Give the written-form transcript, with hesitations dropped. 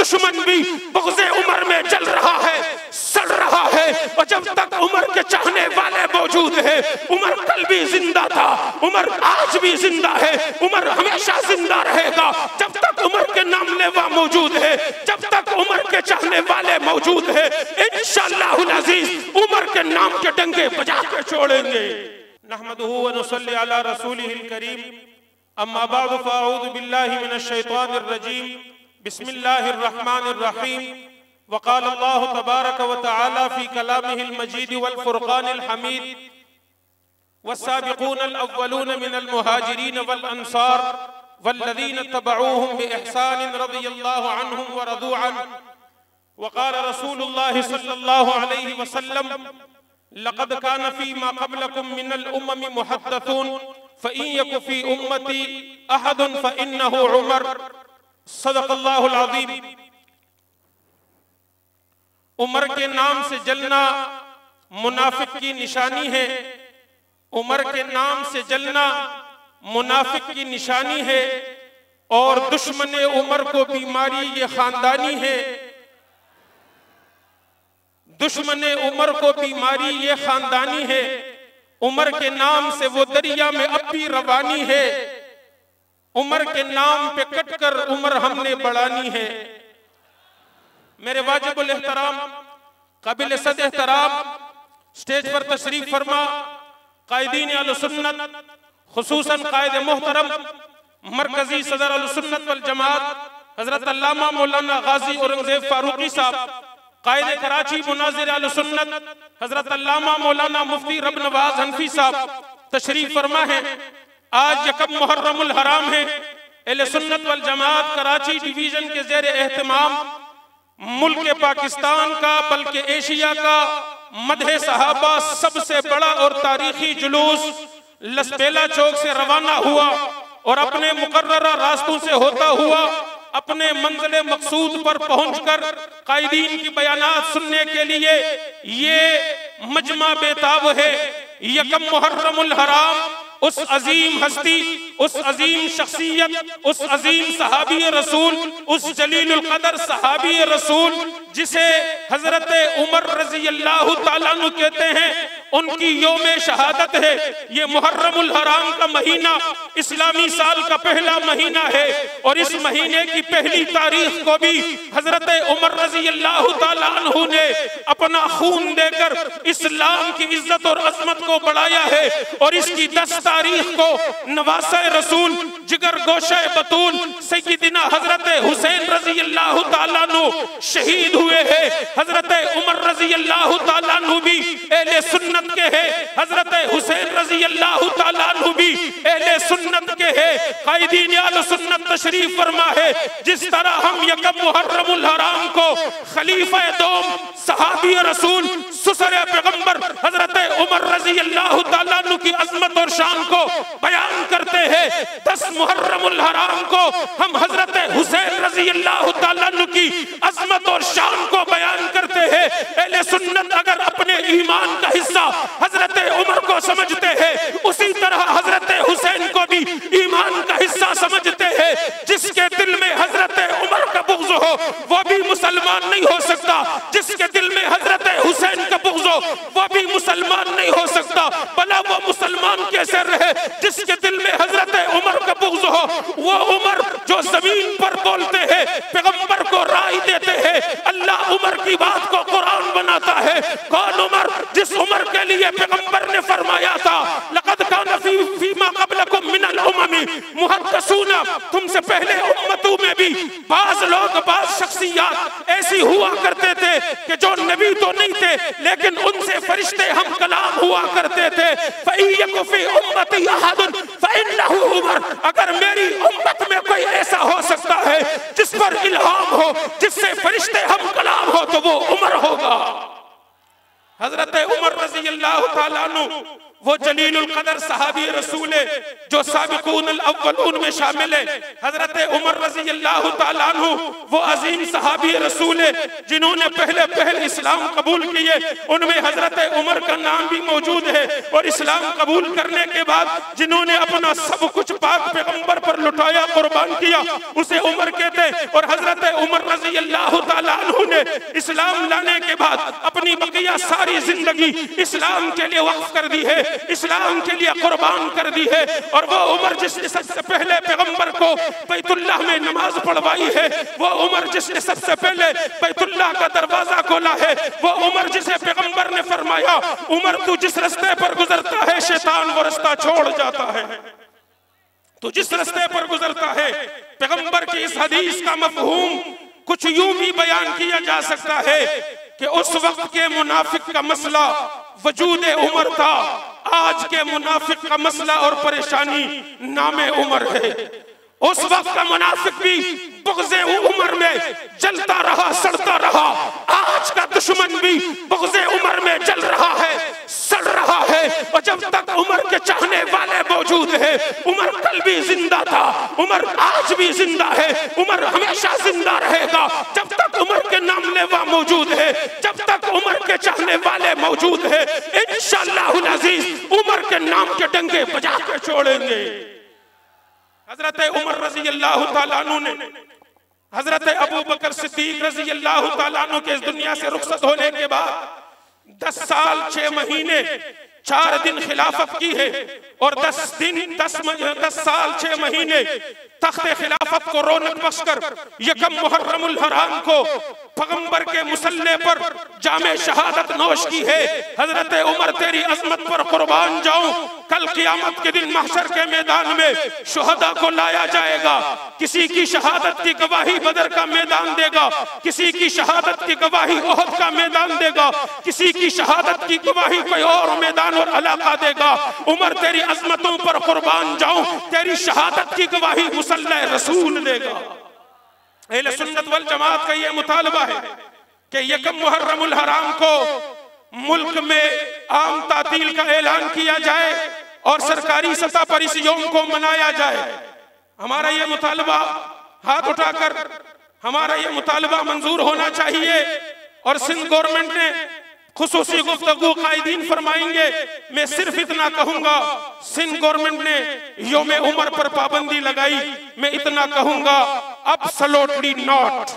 दुश्मन भी बुग़्ज़े उमर में जल रहा है, सड़ रहा है। और जब तक उमर के चाहने वाले मौजूद है, उमर कल भी जिंदा था, उमर आज भी जिंदा है, उमर हमेशा जिंदा रहेगा। जब तक उमर के नाम लेवा मौजूद है, जब तक उमर के चाहने वाले मौजूद है, इंशाअल्लाहुल अज़ीज़ उमर के नाम के डंके बजा के छोड़ेंगे। नहमदुहु व नुसल्ली अला रसूलिहिल करीम, अम्मा बाद फ़अऊज़ु बिल्लाहि मिनश शैतानिर रजीम, बिस्मिल्लाहिर रहमानिर रहीम। वक़ाल अल्लाहु तबारक व तआला फ़ी कलामिहिल मजीद वल फ़ुरक़ानिल हमीद, वस्साबिक़ूनल अव्वलून मिनल मुहाजिरीन वल अंसार वल्लज़ीन तबअूहुम बिइहसान रज़ियल्लाहु अन्हुम व रज़ू अन्हु। वक़ाल रसूलुल्लाहि सल्लल्लाहु अलैहि वसल्लम, लक़द कान फ़ीमा क़ब्लकुम मिनल उम्ममि मुहद्दथून फ़इन यकु फ़ी उम्मती अहदुन फ़इन्नहु उमर। सदक़ल्लाहुल अज़ीम। उमर के नाम से जलना मुनाफिक की निशानी है। उमर के नाम से जलना मुनाफिक की निशानी है। और दुश्मन उमर को बीमारी ये खानदानी है। दुश्मन उमर को बीमारी ये खानदानी है। उमर के नाम से वो दरिया में अब भी रवानी है। उमर के नाम पे कटकर उमर हमने बढ़ानी है। मेरे वाजिबुल एहतराम, काबिल सद एहतराम स्टेज पर तशरीफ फरमा कायदीन अहले सुन्नत, खुसूसन कायद मोहतरम मरकजी सदर अहले सुन्नत वल जमात हजरत अल्लामा मौलाना गाजी औरंगजेब फारूकी साहब, कायद कराची मुनाजिर अहले सुन्नत हजरत अल्लामा मौलाना मुफ्ती रब नवाज हनफी साहब तशरीफ फरमा है। आज यकम मुहर्रमुल हराम है। अहले सुन्नत वल जमात कराची डिवीजन के ज़ेर एहतमाम मुल्क पाकिस्तान का बल्कि एशिया का मदहे सहाबा सबसे बड़ा और तारीखी जुलूस लसबेला चौक से रवाना हुआ और अपने मुकर्ररा रास्तों से होता हुआ अपने मंजिल मकसूद पर पहुंचकर कायदीन की बयानात सुनने के लिए ये मजमा बेताब है। यकम मुहर्रमुल हराम उस अजीम हस्ती, उस अजीम शख्सियत, उस अजीम सहाबी रसूल, उस जलीलुल कदर सहाबी रसूल जिसे हजरत उमर रज़ी अल्लाह ताला अन्हु कहते हैं, उनकी यौम शहादत है। ये मुहर्रमुल हराम का महीना इस्लामी साल का पहला महीना है और इस महीने की पहली तारीख को भी हजरत उमर रज़ी अल्लाह ताला अन्हु ने अपना खून देकर इस्लाम की इज्जत और अजमत को बढ़ाया है। और इसकी 10 तारीख को नवासे रसूल जिगर गोशे बतूल सैयदना हजरत हुसैन रज़ी अल्लाह ताला अन्हु शहीद हुए हैं। हजरत उमर रज़ी अल्लाह ताला अन्हु भी अहले सुन्नत के हैं, हजरत हुसैन रज़ी अल्लाह ताला अन्हु भी अहले सुन्नत के हैं। कायदीन अहले सुन्नत तशरीफ फरमा है। जिस तरह हम यकम मुहर्रमुल हराम को खलीफा दोम सहाबी रसूल सुसरे पैगंबर हजरत उमर रज़ी अल्लाह ताला अन्हु की अजमत और शान को बयान करते हैं, 10 मुहर्रमुल हराम को हम हजरत हुसैन रज़ी अल्लाह ताला अन्हु की अजमत और शान को बयान करते हैं। अहले सुन्नत अगर अपने ईमान का हिस्सा हजरत उमर को समझते हैं, उसी तरह हजरत हुसैन को भी ईमान का हिस्सा समझते हैं। जिसके दिल में हजरत उमर का बुग़्ज़ हो वो भी मुसलमान नहीं हो सकता, जिसके दिल में हजरत हुसैन का बुग़्ज़ हो वो भी मुसलमान नहीं हो सकता। भला वो मुसलमान कैसे रहे जिसके दिल में हजरत उमर का बुग़्ज़ हो? वो उमर जो जमीन पर बोलते हैं, पैगंबर को राय देते हैं, अल्लाह उमर की बात को कुरान बनाता है। कौन उमर? जिस उमर के लिए पैगंबर ने फरमाया था, लक़द कान फ़ीमा क़ब्लकुम मिनल उम्ममी मुहद्दसून, तुमसे पहले उम्मतों में भी बाज लोग, बाज शख्सियत ऐसी हुआ करते थे कि जो नबी तो नहीं थे लेकिन उनसे फरिश्ते हम कलाम हुआ करते थे। फ़इयकु फ़ी उम्मती अहदुन फ़इन्नहु उमर, अगर मेरी उम्मत में कोई ऐसा हो सकता है जिस पर इल्हाम हो, जिससे फरिश्ते हम कलाम हो, तो वो उमर होगा। हजरत उमर रज़ी अल्लाह ताला अन्हु वो जलीलुल कदर सहाबी रसूल है जो साबिकून अव्वलून में शामिल है। हजरत उमर रज़ी अल्लाह ताला अन्हु वो अजीम सहाबी रसूल है जिन्होंने पहले इस्लाम कबूल किए। उनमें हजरत उमर का नाम भी मौजूद है। और इस्लाम कबूल करने के बाद जिन्होंने अपना सब कुछ पाक पैगंबर पर लुटाया, कुर्बान किया, उसे उमर कहते। और हजरत उमर रज़ी अल्लाह ताला अन्हु ने इस्लाम लाने के बाद अपनी बकिया सारी जिंदगी इस्लाम के लिए वक्फ कर दी है, इस्लाम के लिए कुर्बान कर दी है। और वो उमर जिसने सबसे पहले पैगंबर को बैतुल्लाह में नमाज पढ़वाई है, वो उमर जिसने सबसे पहले बैतुल्लाह का दरवाजा खोला है, वो उमर जिसे पैगंबर ने फरमाया उमर तू जिस रास्ते पर गुजरता है शैतान वो रास्ता छोड़ जाता है। तो जिस रास्ते पर गुजरता है, पैगंबर की इस हदीस का मफहूम कुछ यूं भी बयान किया जा सकता है कि उस वक्त के मुनाफिक का मसला वजूद उमर था, आज के मुनाफिक का मसला और परेशानी नामे उमर है। उस वक्त का मुनाफिक भी बुग़्ज़े उमर में जलता रहा, सड़ता रहा। आज का दुश्मन भी बुग़्ज़े उमर में जल रहा है, सड़ रहा है। और जब तक उमर के चाहने वाले मौजूद है, उमर कल भी जिंदा था, उमर आज भी जिंदा है, उमर हमेशा जिंदा रहेगा। जब तक उमर के नाम लेवा मौजूद है, जब तक उमर के चाहने वाले मौजूद है, इंशाअल्लाहुल अज़ीज़ उमर के नाम के डंके बजा के छोड़ेंगे। हजरत उमर रज़ी अल्लाह ताला अन्हु ने हजरत अबू बकर सिद्दीक रज़ी अल्लाह ताला अन्हु के इस दुनिया से रुखसत होने के बाद 10 साल 6 महीने 4 दिन खिलाफत की है। और 10 साल 6 महीने तख्ते खिलाफत को रौनक बख्शकर यकम मुहर्रमुल हराम को पैगंबर के मुसल्ले पर जामे शहादत नोश की है। हजरत उमर तेरी अजमत पर कुर्बान जाऊं। कल क़यामत के दिन महशर के मैदान में शुहदा को लाया जाएगा। किसी की शहादत की गवाही बदर का मैदान देगा, किसी की शहादत की गवाही ओहद का मैदान देगा, किसी की शहादत की गवाही कोई और मैदान और इलाका देगा। उमर तेरी अजमतों पर कुर्बान जाऊं, तेरी शहादत की गवाही मुसल्ले रसूल देगा। अहले सुन्नत वल जमात का ये मुतालबा है कि यकम मुहर्रमुल हराम को मुल्क में आम तातील का ऐलान किया जाए और सरकारी सतह पर इस यौम को मनाया जाए। हमारा ये मुतालबा हाथ उठाकर हमारा ये मुतालबा मंजूर होना चाहिए। और सिंध गवर्नमेंट ने खुसूसी गुफ्तगू कायदीन फरमाएंगे। मैं सिर्फ इतना कहूंगा, सिंध गवर्नमेंट ने यौम उमर पर पाबंदी लगाई, मैं इतना कहूंगा, एब्सोल्युटली नॉट।